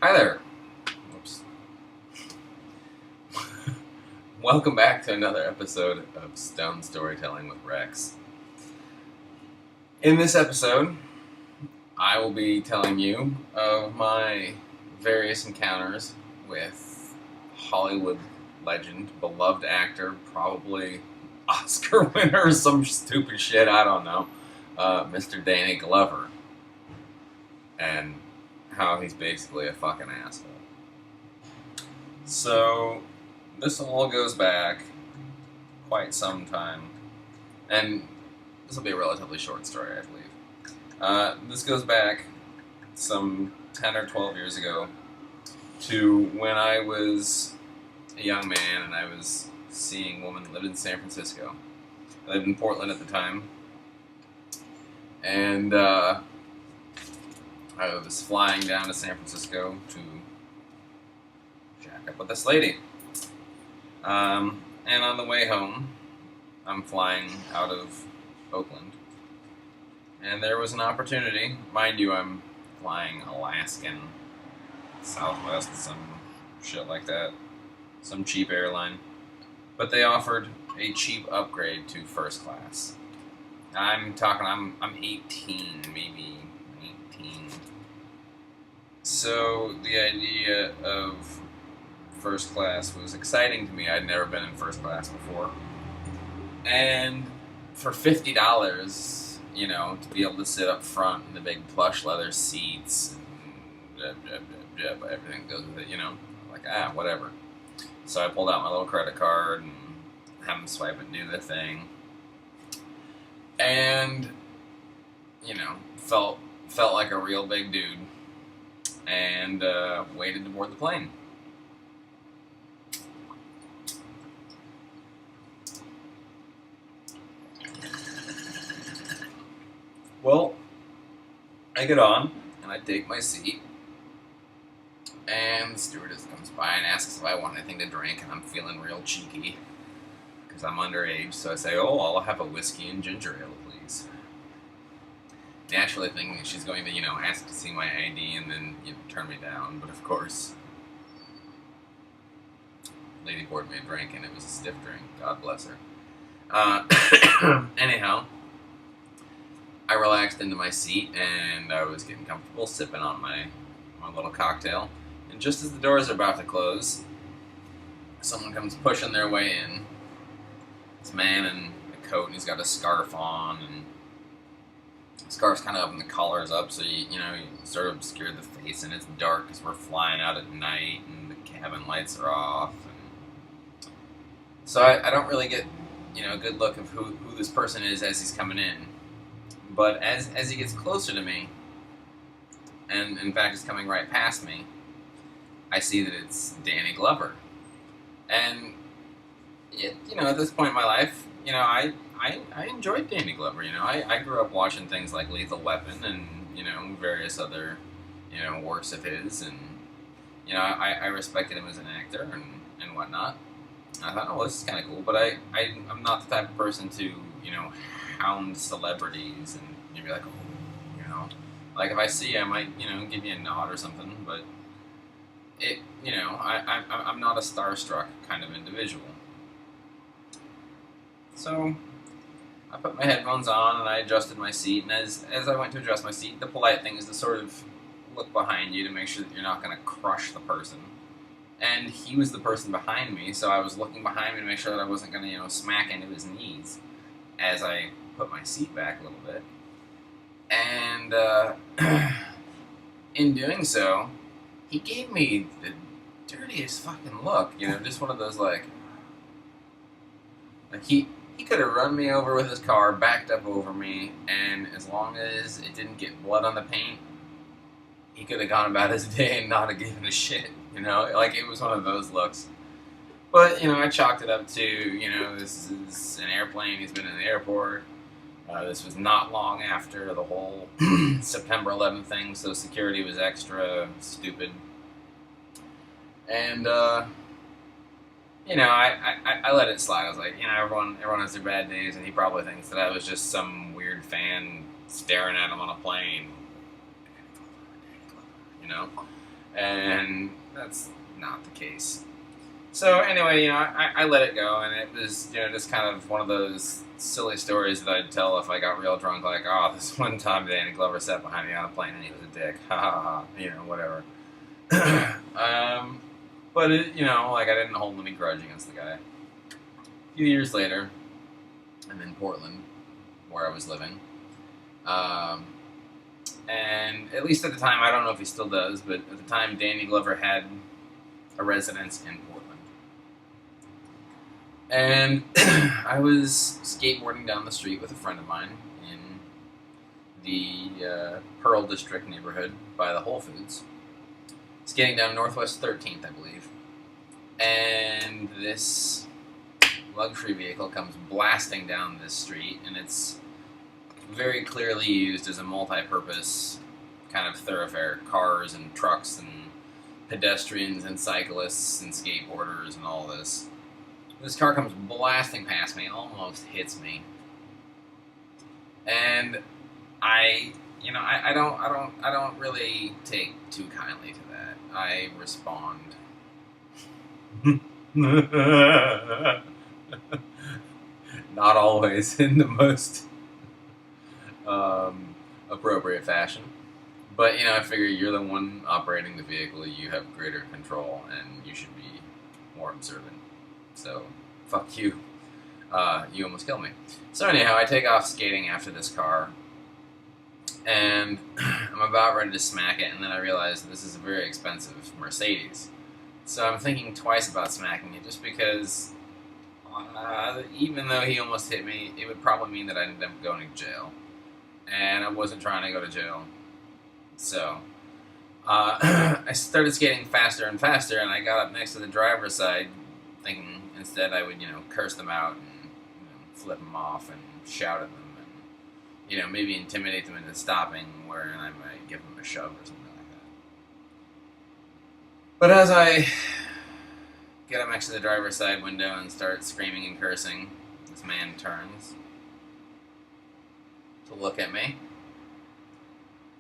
Hi there. Oops. Welcome back to another episode of Stone Storytelling with Rex. In this episode, I will be telling you of my various encounters with Hollywood legend, beloved actor, probably Oscar winner or some stupid shit, I don't know, Mr. Danny Glover, and how he's basically a fucking asshole. So, this all goes back quite some time, and this will be a relatively short story, I believe. This goes back some 10 or 12 years ago to when I was a young man and I was seeing a woman that lived in San Francisco. I lived in Portland at the time, and I was flying down to San Francisco to jack up with this lady. And on the way home, I'm flying out of Oakland, and there was an opportunity. Mind you, I'm flying Alaskan, Southwest, some shit like that, some cheap airline. But they offered a cheap upgrade to first class. I'm 18, maybe 19. So the idea of first class was exciting to me. I'd never been in first class before. And for $50, to be able to sit up front in the big plush leather seats and everything goes with it, like, whatever. So I pulled out my little credit card and had them swipe and do the thing. And, felt like a real big dude and waited to board the plane. Well, I get on, and I take my seat, and the stewardess comes by and asks if I want anything to drink, and I'm feeling real cheeky, because I'm underage, so I say, I'll have a whiskey and ginger ale, please. Naturally thinking she's going to, ask to see my ID and then, turn me down, but of course, the lady poured me a drink, and it was a stiff drink, God bless her. Anyhow, I relaxed into my seat, and I was getting comfortable, sipping on my little cocktail. And just as the doors are about to close, someone comes pushing their way in. This man in a coat, and he's got a scarf on, and the scarf's kind of up and the collar's up, so you sort of obscure the face, and it's dark because we're flying out at night, and the cabin lights are off. And so I don't really get, a good look of who this person is as he's coming in. But as he gets closer to me, and in fact is coming right past me, I see that it's Danny Glover. And, at this point in my life, I enjoyed Danny Glover. I grew up watching things like Lethal Weapon and, various other, works of his. And, I respected him as an actor and whatnot. I thought, this is kind of cool. But I'm not the type of person to, hound celebrities and you'd be like, like if I see you, I might, give you a nod or something, but I'm not a starstruck kind of individual. So I put my headphones on and I adjusted my seat, and as I went to adjust my seat, the polite thing is to sort of look behind you to make sure that you're not going to crush the person. And he was the person behind me, so I was looking behind me to make sure that I wasn't going to, smack into his knees as I put my seat back a little bit. And in doing so, he gave me the dirtiest fucking look, just one of those like he could have run me over with his car, backed up over me, and as long as it didn't get blood on the paint, he could have gone about his day and not have given a shit, like it was one of those looks. But, I chalked it up to, this is an airplane, he's been in the airport. This was not long after the whole September 11th thing, so security was extra stupid. And, I let it slide. I was like, everyone has their bad days, and he probably thinks that I was just some weird fan staring at him on a plane. And that's not the case. So anyway, I let it go, and it was, just kind of one of those silly stories that I'd tell if I got real drunk, like, oh, this one time Danny Glover sat behind me on a plane and he was a dick, ha ha ha, whatever. But like I didn't hold any grudge against the guy. A few years later, I'm in Portland, where I was living, and at least at the time, I don't know if he still does, but at the time, Danny Glover had a residence in Portland. And I was skateboarding down the street with a friend of mine in the Pearl District neighborhood by the Whole Foods. Skating down Northwest 13th, I believe. And this luxury vehicle comes blasting down this street, and it's very clearly used as a multi-purpose kind of thoroughfare. Cars and trucks and pedestrians and cyclists and skateboarders and all this. This car comes blasting past me, almost hits me, and I don't really take too kindly to that. I respond. Not always in the most appropriate fashion, but I figure you're the one operating the vehicle. You have greater control, and you should be more observant. So, fuck you. You almost killed me. So anyhow, I take off skating after this car, and I'm about ready to smack it, and then I realize this is a very expensive Mercedes. So I'm thinking twice about smacking it, just because even though he almost hit me, it would probably mean that I ended up going to jail. And I wasn't trying to go to jail. So I started skating faster and faster, and I got up next to the driver's side, thinking instead I would, curse them out and flip them off and shout at them and, maybe intimidate them into stopping, wherein I might give them a shove or something like that. But as I get up next to the driver's side window and start screaming and cursing, this man turns to look at me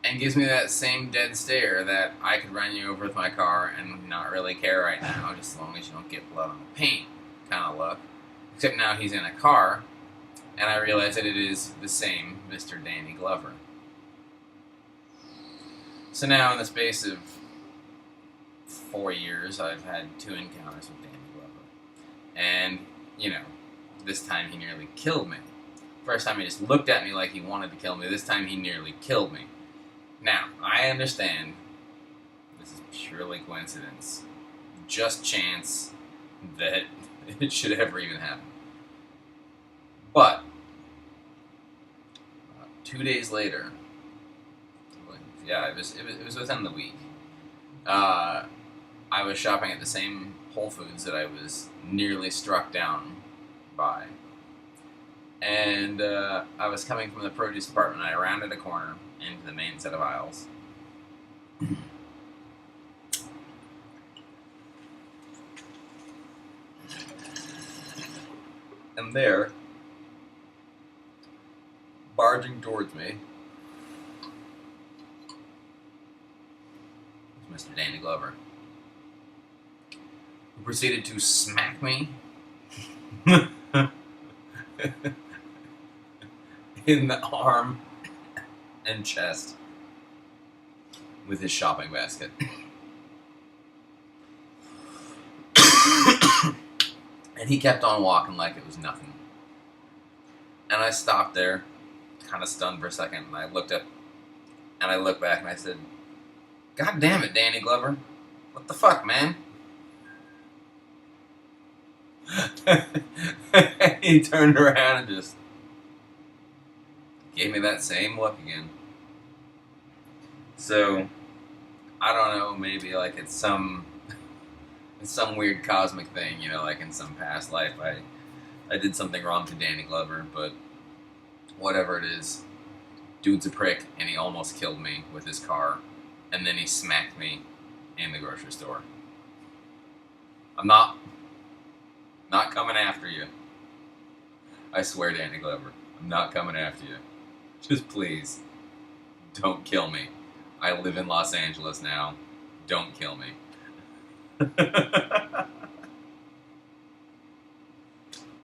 and gives me that same dead stare that I could run you over with my car and not really care right now, just as long as you don't get blood on the paint kind of look. Except now he's in a car, and I realize that it is the same Mr. Danny Glover. So now, in the space of 4 years, I've had 2 encounters with Danny Glover. And, this time he nearly killed me. First time he just looked at me like he wanted to kill me. This time he nearly killed me. Now, I understand this is purely coincidence. Just chance that it should ever even happen. But 2 days later, it was within the week. I was shopping at the same Whole Foods that I was nearly struck down by, and I was coming from the produce department. I rounded a corner into the main set of aisles. And there, barging towards me, was Mr. Danny Glover, who proceeded to smack me in the arm and chest with his shopping basket. And he kept on walking like it was nothing. And I stopped there, kind of stunned for a second, and I looked up, and I looked back, and I said, "God damn it, Danny Glover. What the fuck, man?" He turned around and just gave me that same look again. So, I don't know, maybe like it's some weird cosmic thing, like in some past life I did something wrong to Danny Glover, but whatever it is, dude's a prick, and he almost killed me with his car, and then he smacked me in the grocery store. I'm not coming after you. I swear, Danny Glover, I'm not coming after you. Just please, don't kill me. I live in Los Angeles now. Don't kill me.